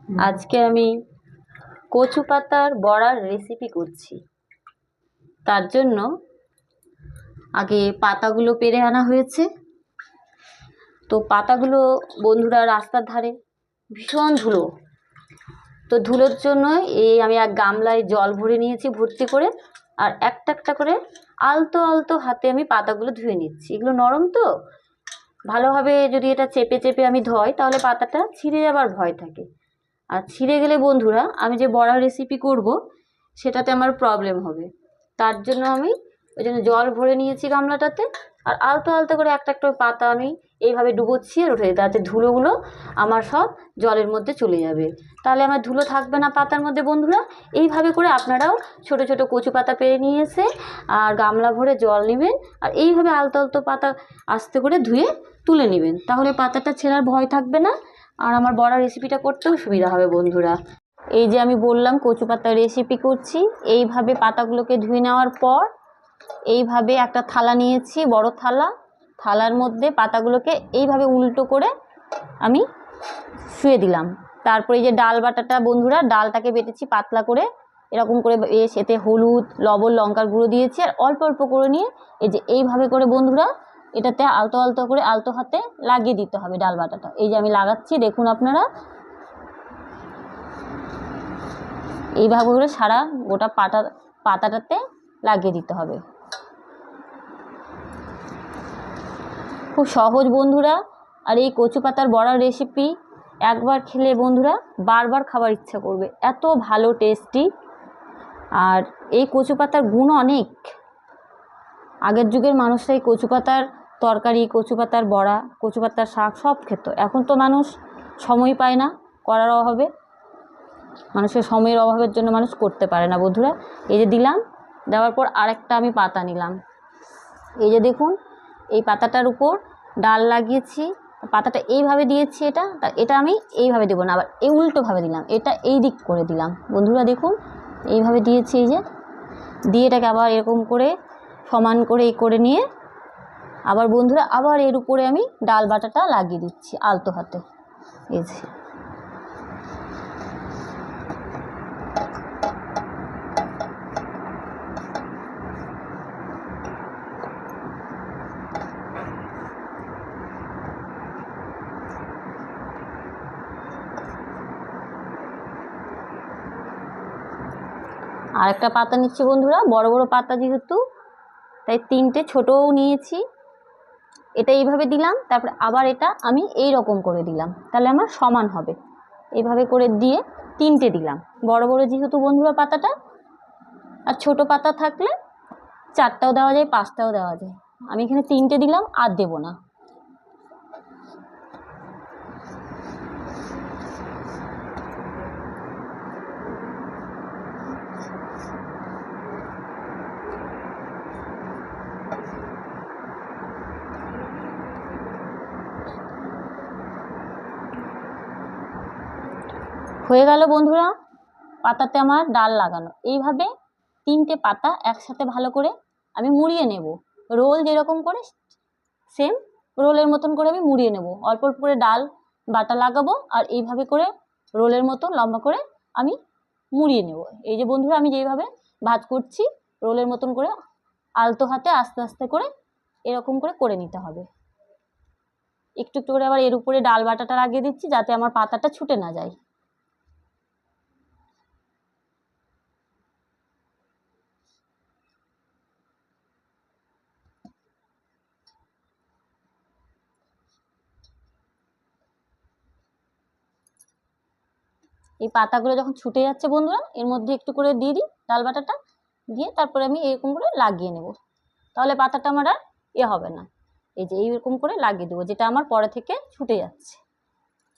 আজকে আমি কচু পাতার বড়ার রেসিপি করছি। তার জন্য আগে পাতাগুলো পেড়ে আনা হয়েছে। তো পাতাগুলো বন্ধুরা রাস্তার ধারে ভীষণ ধুলো, তো ধুলোর জন্য আমি এক গামলায় জল ভরে নিয়েছি ভর্তি করে, আর একটা একটা করে আলতো আলতো হাতে আমি পাতাগুলো ধুয়ে নিচ্ছি। এগুলো নরম, তো ভালোভাবে যদি এটা চেপে চেপে আমি ধোই তাহলে পাতাটা ছিঁড়ে যাবার ভয় থাকে। আর ছিঁড়ে গেলে বন্ধুরা আমি যে বড়া রেসিপি করব সেটাতে আমার প্রবলেম হবে। তার জন্য আমি ওই জন্য জল ভরে নিয়েছি গামলাটাতে, আর আলতো আলতো করে একটা একটা পাতা আমি এইভাবে ডুবোচ্ছি আর উঠে, যাতে ধুলোগুলো আমার সব জলের মধ্যে চলে যাবে। তাহলে আমার ধুলো থাকবে না পাতার মধ্যে। বন্ধুরা এইভাবে করে আপনারাও ছোট ছোট কচু পাতা পেরে নিয়ে এসে আর গামলা ভরে জল নেবেন, আর এইভাবে আলতো আলতো পাতা আস্তে করে ধুয়ে তুলে নেবেন, তাহলে পাতাটা ছেঁড়ার ভয় থাকবে না, আর আমার বড়া রেসিপিটা করতেও সুবিধা হবে। বন্ধুরা এই যে আমি বললাম কচু পাতার রেসিপি করছি, এইভাবে পাতাগুলোকে ধুয়ে নেওয়ার পর এইভাবে একটা থালা নিয়েছি, বড় থালা। থালার মধ্যে পাতাগুলোকে এইভাবে উল্টো করে আমি শুয়ে দিলাম। তারপরে এই যে ডাল বাটাটা বন্ধুরা, ডালটাকে বেটেছি পাতলা করে, এরকম করে এতে হলুদ, লবণ, লঙ্কার গুঁড়ো দিয়েছি, আর অল্প অল্প করে নিয়ে এই যে এইভাবে করে বন্ধুরা এটাতে আলতো আলতো করে আলতো হাতে লাগিয়ে দিতে হবে ডাল বাটাটা। এই যে আমি লাগাচ্ছি, দেখুন আপনারা এইভাবে করে সারা গোটা পাতাটাতে লাগিয়ে দিতে হবে। খুব সহজ বন্ধুরা, আর এই কচু পাতার বড়ার রেসিপি একবার খেলে বন্ধুরা বারবার খাবার ইচ্ছা করবে, এত ভালো টেস্টি। আর এই কচু পাতার গুণ অনেক। আগের যুগের মানুষরা এই কচু পাতার তরকারি, কচু পাতার বড়া, কচু পাতার শাক সব খেত। এখন তো মানুষ সময় পায় না, করার অভাবে, মানুষের সময়ের অভাবের জন্য মানুষ করতে পারে না। বন্ধুরা এই যে দিলাম, দেওয়ার পর আরেকটা আমি পাতা নিলাম। এই যে দেখুন, এই পাতাটার উপর ডাল লাগিয়েছি, পাতাটা এইভাবে দিয়েছি। এটা আমি এইভাবে দেবো না, আবার এই উল্টোভাবে দিলাম, এটা এই দিক করে দিলাম। বন্ধুরা দেখুন এইভাবে দিয়েছি, এই যে দিয়ে এটাকে আবার এরকম করে সমান করে এই করে নিয়ে আবার বন্ধুরা আবার এর উপরে আমি ডাল বাটাটা লাগিয়ে দিচ্ছি আলতো হাতে। এই যে আর একটা পাতা নিচ্ছি বন্ধুরা, বড় বড় পাতা যেহেতু তাই তিনটে ছোটও নিয়েছি। এটা এইভাবে দিলাম, তারপরে আবার এটা আমি এই রকম করে দিলাম, তাহলে আমার সমান হবে। এইভাবে করে দিয়ে তিনটে দিলাম, বড় বড় যেহেতু বন্ধুরা পাতাটা, আর ছোট পাতা থাকলে চারটাও দেওয়া যায়, পাঁচটাও দেওয়া যায়। আমি এখানে তিনটে দিলাম, আর দেবো না। হয়ে গেল বন্ধুরা পাতাতে আমার ডাল লাগানো। এইভাবে তিনটে পাতা একসাথে ভালো করে আমি মুড়িয়ে নেব, রোল যেরকম করে সেম রোলের মতন করে আমি মুড়িয়ে নেব। অল্প অল্প করে ডাল বাটা লাগাবো, আর এইভাবে করে রোলের মতো লম্বা করে আমি মুড়িয়ে নেব। এই যে বন্ধুরা আমি যেইভাবে ভাজ করছি, রোলের মতন করে আলতো হাতে আস্তে আস্তে করে এরকম করে নিতে হবে। একটু একটু করে আবার এর উপরে ডাল বাটাটা লাগিয়ে দিচ্ছি, যাতে আমার পাতাটা ছুটে না যায়। এই পাতাগুলো যখন ছুটে যাচ্ছে বন্ধুরা, এর মধ্যে একটু করে দিয়ে দিই ডাল বাটাটা, দিয়ে তারপরে আমি এরকম করে লাগিয়ে নেব, তাহলে পাতাটা আমার আর হবে না। এই যে এইরকম করে লাগিয়ে দেবো, যেটা আমার পরে থেকে ছুটে যাচ্ছে,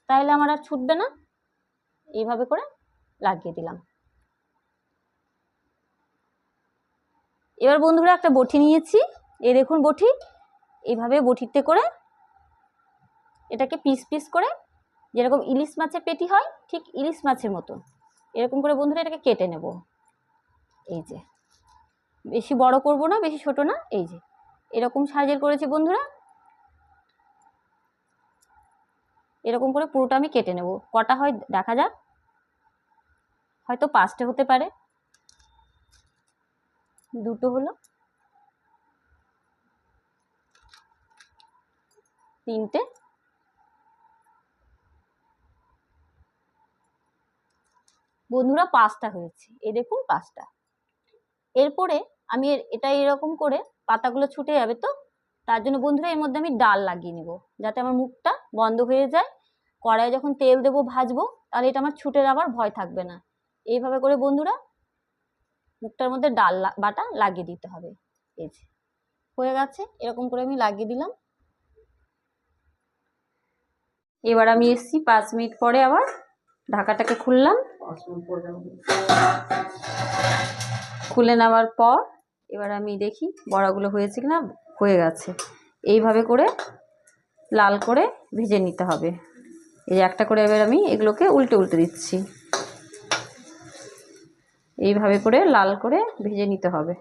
তাহলে আমার আর ছুটবে না। এইভাবে করে লাগিয়ে দিলাম। এবার বন্ধুরা একটা বটি নিয়েছি, এই দেখুন বটি, এইভাবে বটিতে করে এটাকে পিস পিস করে, যেরকম ইলিশ মাছের পেটি হয় ঠিক ইলিশ মাছের মতো এরকম করে বন্ধুরা এটাকে কেটে নেব। এই যে বেশি বড় করব না, বেশি ছোট না, এই যে এরকম সাইজের করেছি বন্ধুরা। এরকম করে পুরোটা আমি কেটে নেব, কটা হয় দেখা যাক। হয়তো 5টে হতে পারে, 2টো হলো, 3টে, বন্ধুরা 5টা হয়েছে। এই দেখুন 5টা। এরপরে আমি এটা এরকম করে পাতাগুলো ছুটে যাবে, তো তার জন্য বন্ধুরা এর মধ্যে আমি ডাল লাগিয়ে নেব, যাতে আমার মুখটা বন্ধ হয়ে যায়। কড়াইয়ে যখন তেল দেবো ভাজবো, তাহলে এটা আমার ছুটে যাওয়ার ভয় থাকবে না। এইভাবে করে বন্ধুরা মুখটার মধ্যে ডাল বাটা লাগিয়ে দিতে হবে। এই যে হয়ে গেছে, এরকম করে আমি লাগিয়ে দিলাম। এবার আমি এসছি 5 মিনিট পরে, আবার ঢাকাটাকে খুললাম। খুলে নেওয়ার পর এবার আমি দেখি বড়াগুলো হয়েছে কিনা। হয়ে গেছে। এইভাবে করে লাল করে ভেজে নিতে হবে। এই একটা করে এবার আমি এগুলোকে উল্টে উল্টে দিচ্ছি। এইভাবে করে লাল করে ভেজে নিতে হবে।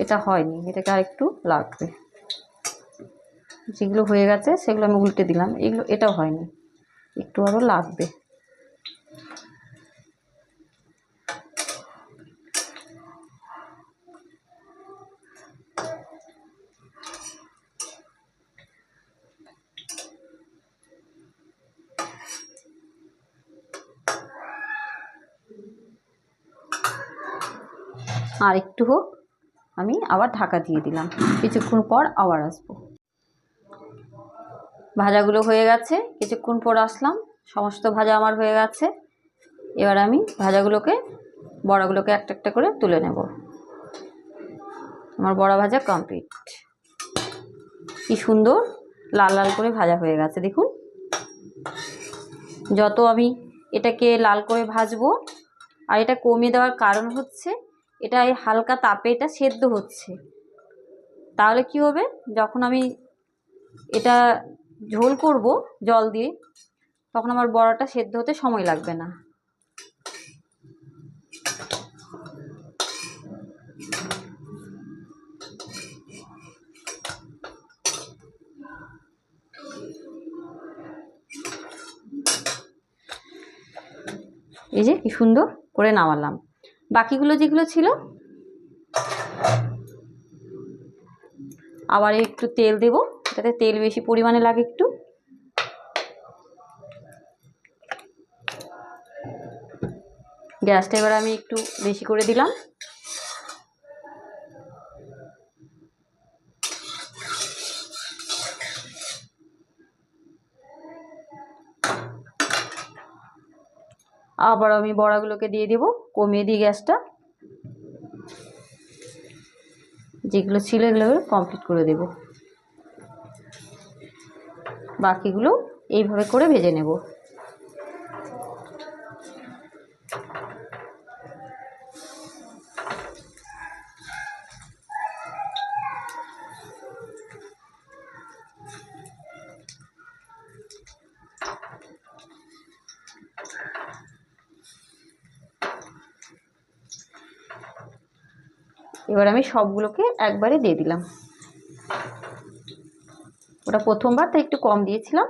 এটা হয়নি, এটাকে আর একটু লাগবে। যেগুলো হয়ে গেছে সেগুলো আমি উল্টে দিলাম, এটাও হয়নি, একটু আরও লাগবে। আর একটু হোক, আমি আবার ঢাকা দিয়ে দিলাম। কিছুক্ষণ পর আবার আসবো। ভাজাগুলো হয়ে গেছে, কিছুক্ষণ পর আসলাম। সমস্ত ভাজা আমার হয়ে গেছে। এবার আমি ভাজাগুলোকে, বড়াগুলোকে একটা একটা করে তুলে নেব। আমার বড়া ভাজা কমপ্লিট। কি সুন্দর লাল লাল করে ভাজা হয়ে গেছে দেখুন। যত আমি এটাকে লাল করে ভাজবো, আর এটা কমিয়ে দেওয়ার কারণ হচ্ছে এটা এই হালকা তাপে এটা সেদ্ধ হচ্ছে। তাহলে কি হবে, যখন আমি এটা ঝোল করব জল দিয়ে, তখন আমার বড়াটা সেদ্ধ হতে সময় লাগবে না। এই যে কি সুন্দর করে নামালাম। বাকিগুলো যেগুলো ছিল আবার একটু তেল দেব, যাতে তেল বেশি পরিমাণে লাগে একটু। গ্যাসটা এবার আমি একটু বেশি করে দিলাম। আবার আমি বড়াগুলোকে দিয়ে দেব, কমিয়ে দিই গ্যাসটা। যেগুলো ছিল এগুলো কমপ্লিট করে দেব। বাকিগুলো এইভাবে করে ভেজে নেব। এবার আমি সবগুলোকে একবারে দিয়ে দিলাম। ওটা প্রথমবার তাই একটু কম দিয়েছিলাম।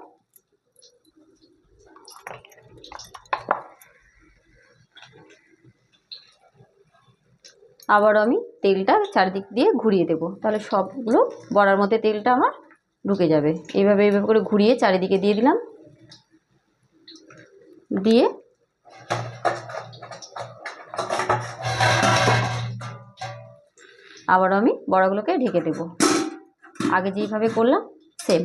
আবার আমি তেলটা চারিদিক দিয়ে ঘুরিয়ে দেব, তাহলে সবগুলো বড়ার মধ্যে তেলটা আমার ঢুকে যাবে। এইভাবে করে ঘুরিয়ে চারিদিকে দিয়ে দিলাম। দিয়ে আবার আমি বড়াগুলোকে ঢেকে দেব, আগে যেইভাবে করলাম সেম।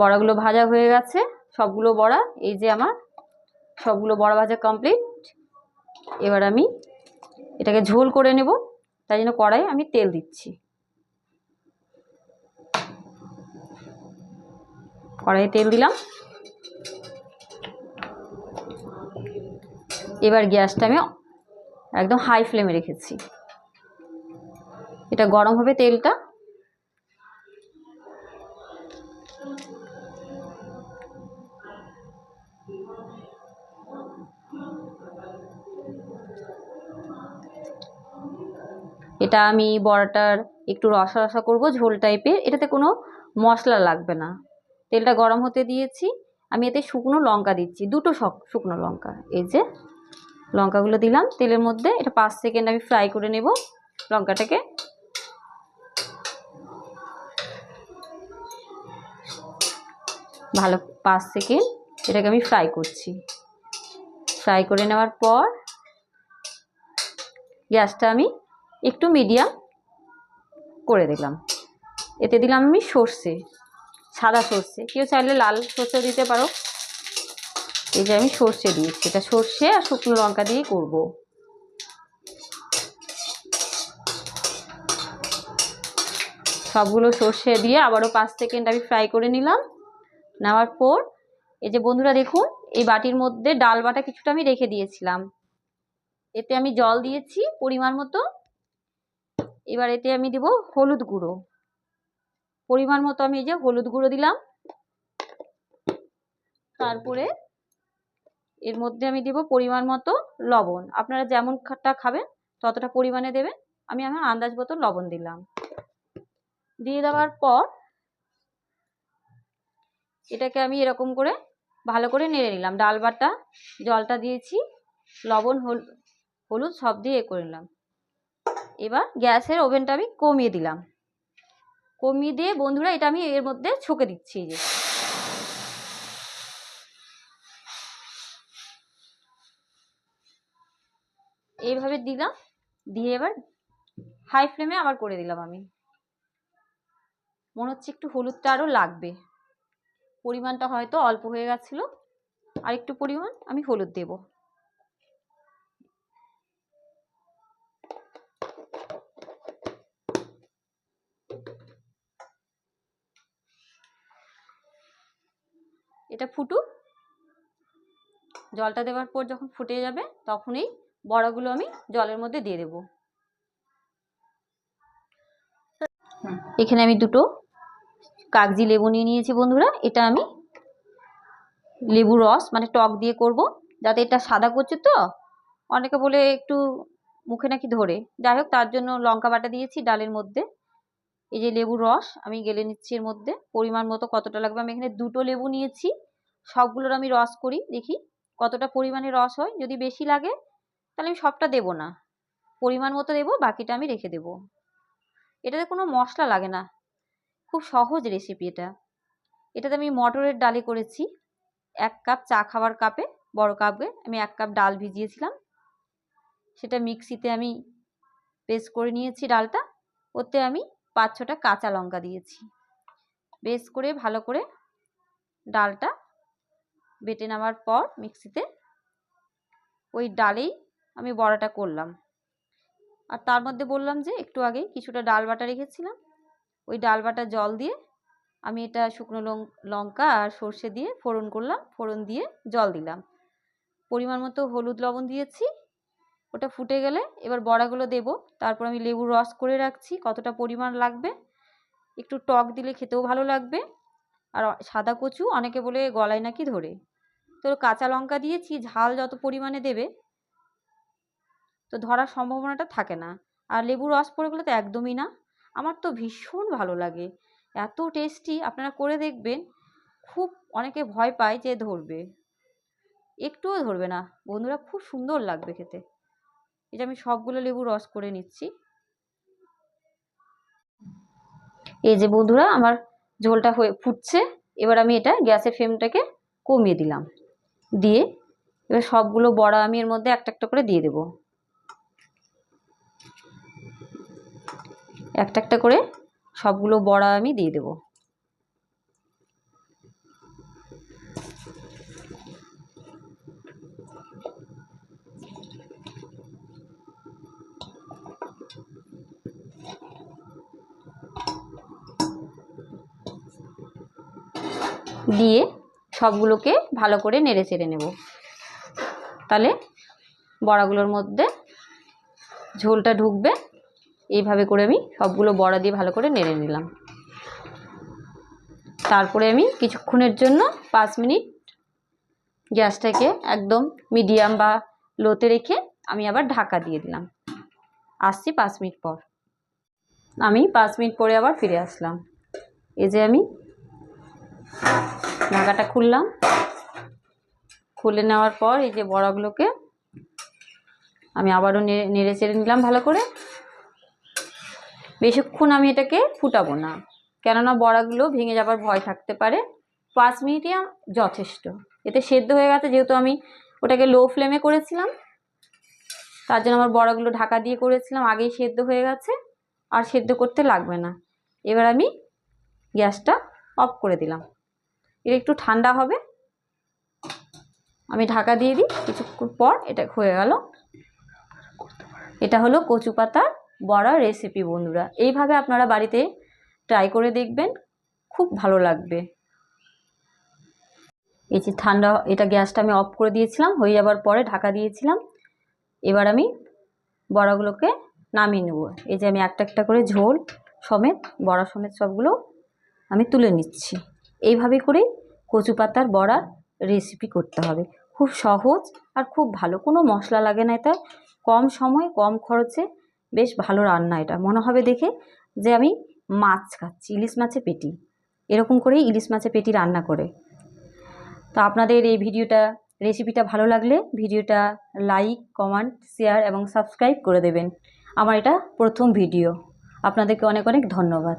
বড়াগুলো ভাজা হয়ে গেছে, সবগুলো বড়া। এই যে আমার সবগুলো বড়া ভাজা কমপ্লিট। এবার আমি এটাকে ঝোল করে নেব, তাই জন্য কড়াইয়ে আমি তেল দিচ্ছি। কড়াইয়ে তেল দিলাম। এবার গ্যাসটা আমি একদম হাই ফ্লেমে রেখেছি। এটা গরম হবে তেলটা। এটা আমি বড়াটার একটু রসা রসা করবো, ঝোল টাইপের। এটাতে কোনো মশলা লাগবে না। তেলটা গরম হতে দিয়েছি, আমি এতে শুকনো লঙ্কা দিচ্ছি, দুটো শুকনো লঙ্কা। এই যে লঙ্কাগুলো দিলাম তেলের মধ্যে। এটা 5 সেকেন্ড আমি ফ্রাই করে নেব লঙ্কাটাকে। ভালো 5 সেকেন্ড এটাকে আমি ফ্রাই করছি। ফ্রাই করে নেওয়ার পর গ্যাসটা আমি একটু মিডিয়াম করে দিলাম। এতে দিলাম আমি সর্ষে, সাদা সর্ষে, কেউ চাইলে লাল সর্ষেও দিতে পারো। এই যে আমি সর্ষে দিয়েছি, এটা সর্ষে আর শুকনো লঙ্কা দিয়ে করব। সবগুলো সর্ষে দিয়ে আবারও 5 সেকেন্ড আমি ফ্রাই করে নিলাম। নেওয়ার পর এই যে বন্ধুরা দেখুন, এই বাটির মধ্যে ডাল বাটা কিছুটা আমি রেখে দিয়েছিলাম। এতে আমি জল দিয়েছি পরিমাণ মতো। এবার এতে আমি দিব হলুদ গুঁড়ো, পরিমাণ মতো আমি এই যে হলুদ গুঁড়ো দিলাম। তারপরে এর মধ্যে আমি দিব পরিমাণ মতো লবণ। আপনারা যেমনটা খাবেন ততটা পরিমাণে দেবেন। আমি আমার আন্দাজ মতো লবণ দিলাম। দিয়ে দেওয়ার পর এটাকে আমি এরকম করে ভালো করে নেড়ে নিলাম। ডাল বাটা, জলটা দিয়েছি, লবণ হলুদ সব দিয়ে করে নিলাম। এবার গ্যাসের ওভেনটা আমি কমিয়ে দিলাম। কমিয়ে দিয়ে বন্ধুরা এটা আমি এর মধ্যে ছুঁকে দিচ্ছি। এই যে এইভাবে দিলাম, দিয়ে এবার হাই ফ্লেমে আবার করে দিলাম আমি। মনে হচ্ছে একটু হলুদটা আরও লাগবে, পরিমাণটা হয়তো অল্প হয়ে গেছিল, আর একটু পরিমাণ আমি হলুদ দেব। এটা ফুটুক, জলটা দেওয়ার পর যখন ফুটে যাবে তখনই বড়াগুলো আমি জলের মধ্যে দিয়ে দেব। এখানে আমি দুটো কাগজি লেবু নিয়ে নিয়েছি বন্ধুরা। এটা আমি লেবু রস মানে টক দিয়ে করব, যাতে এটা সাদা কচু তো অনেকে বলে একটু মুখে নাকি ধরে, যাই হোক তার জন্য লঙ্কা বাটা দিয়েছি ডালের মধ্যে। এই যে লেবুর রস আমি গেলে নিচ্ছি এর মধ্যে, পরিমাণ মতো কতটা লাগবে। আমি এখানে দুটো লেবু নিয়েছি, সবগুলোর আমি রস করি, দেখি কতটা পরিমাণে রস হয়। যদি বেশি লাগে তাহলে আমি সবটা দেব না, পরিমাণ মতো দেবো, বাকিটা আমি রেখে দেব। এটাতে কোনো মশলা লাগে না, খুব সহজ রেসিপি এটা। এটাতে আমি মটরের ডালে করেছি। 1 কাপ চা খাওয়ার কাপে, বড় কাপে আমি 1 কাপ ডাল ভিজিয়েছিলাম, সেটা মিক্সিতে আমি পেস্ট করে নিয়েছি ডালটা। ওতে আমি 5-6টা কাঁচা লঙ্কা দিয়েছি। বেশ করে ভালো করে ডালটা বেটে নেওয়ার পর মিক্সিতে ওই ডালেই আমি বড়াটা করলাম। আর তার মধ্যে বললাম যে একটু আগেই কিছুটা ডাল বাটা রেখেছিলাম, ওই ডাল বাটা জল দিয়ে আমি এটা শুকনো লঙ্কা আর সর্ষে দিয়ে ফোড়ন করলাম, ফোড়ন দিয়ে জল দিলাম, পরিমাণ মতো হলুদ লবণ দিয়েছি। ওটা ফুটে গেলে এবার বড়াগুলো দেব। তারপর আমি লেবুর রস করে রাখছি, কতটা পরিমাণ লাগবে, একটু টক দিলে খেতেও ভালো লাগবে। আর সাদা কচু অনেকে বলে গলায় নাকি ধরে, তো কাঁচা লঙ্কা দিয়েছি, ঝাল যত পরিমাণে দেবে তো ধরার সম্ভাবনাটা থাকে না। আর লেবুর রস পড়ে গেলে তো একদমই না। আমার তো ভীষণ ভালো লাগে, এত টেস্টি, আপনারা করে দেখবেন। খুব অনেকে ভয় পায় যে ধরবে, একটুও ধরবে না বন্ধুরা, খুব সুন্দর লাগবে খেতে। এটা আমি সবগুলো লেবুর রস করে নিচ্ছি। এই যে বন্ধুরা আমার ঝোলটা হয়ে ফুটছে। এবার আমি এটা গ্যাসের ফ্লেমটাকে কমিয়ে দিলাম, দিয়ে এবার সবগুলো বড়া আমি এর মধ্যে একটা একটা করে দিয়ে দেব। একটা একটা করে সবগুলো বড়া আমি দিয়ে দেব। দিয়ে সবগুলোকে ভালো করে নেড়ে চেড়ে নেব, তাহলে বড়াগুলোর মধ্যে ঝোলটা ঢুকবে। এইভাবে করে আমি সবগুলো বড়া দিয়ে ভালো করে নেড়ে নিলাম। তারপরে আমি কিছুক্ষণের জন্য 5 মিনিট গ্যাসটাকে একদম মিডিয়াম বা লোতে রেখে আমি আবার ঢাকা দিয়ে দিলাম। আসছি 5 মিনিট পর। আমি 5 মিনিট পরে আবার ফিরে আসলাম। এই যে আমি ঢাকাটা খুললাম, খুলে নেওয়ার পর এই যে বড়াগুলোকে আমি আবারও নেড়ে চেড়ে নিলাম ভালো করে। বেশিক্ষণ আমি এটাকে ফুটাবো না, কেননা বড়াগুলো ভেঙে যাবার ভয় থাকতে পারে। 5 মিনিটই যথেষ্ট। এতে সেদ্ধ হয়ে গেছে, যেহেতু আমি ওটাকে লো ফ্লেমে করেছিলাম, তার জন্য আমার বড়াগুলো ঢাকা দিয়ে করেছিলাম, আগেই সেদ্ধ হয়ে গেছে, আর সেদ্ধ করতে লাগবে না। এবার আমি গ্যাসটা অফ করে দিলাম। এটা একটু ঠান্ডা হবে, আমি ঢাকা দিয়ে দিই। কিছুক্ষণ পর এটা হয়ে গেল। এটা হলো কচু পাতার বড়ার রেসিপি বন্ধুরা। এইভাবে আপনারা বাড়িতে ট্রাই করে দেখবেন, খুব ভালো লাগবে। এই যে ঠান্ডা, এটা গ্যাসটা আমি অফ করে দিয়েছিলাম, হয়ে যাবার পরে ঢাকা দিয়েছিলাম। এবার আমি বড়াগুলোকে নামিয়ে নেব। এই যে আমি একটা একটা করে ঝোল সমেত, বড়া সমেত সবগুলো আমি তুলে নিচ্ছি। এইভাবে করেই কচু পাতার বড়ার রেসিপি করতে হবে। খুব সহজ আর খুব ভালো, কোনো মশলা লাগে না। এটা কম সময় কম খরচে বেশ ভালো রান্না। এটা মনে হবে দেখে যে আমি মাছ খাচ্ছি, ইলিশ মাছের পেটি। এরকম করেই ইলিশ মাছের পেটি রান্না করে। তো আপনাদের এই রেসিপিটা ভালো লাগলে ভিডিওটা লাইক, কমেন্ট, শেয়ার এবং সাবস্ক্রাইব করে দেবেন। আমার এটা প্রথম ভিডিও। আপনাদেরকে অনেক অনেক ধন্যবাদ।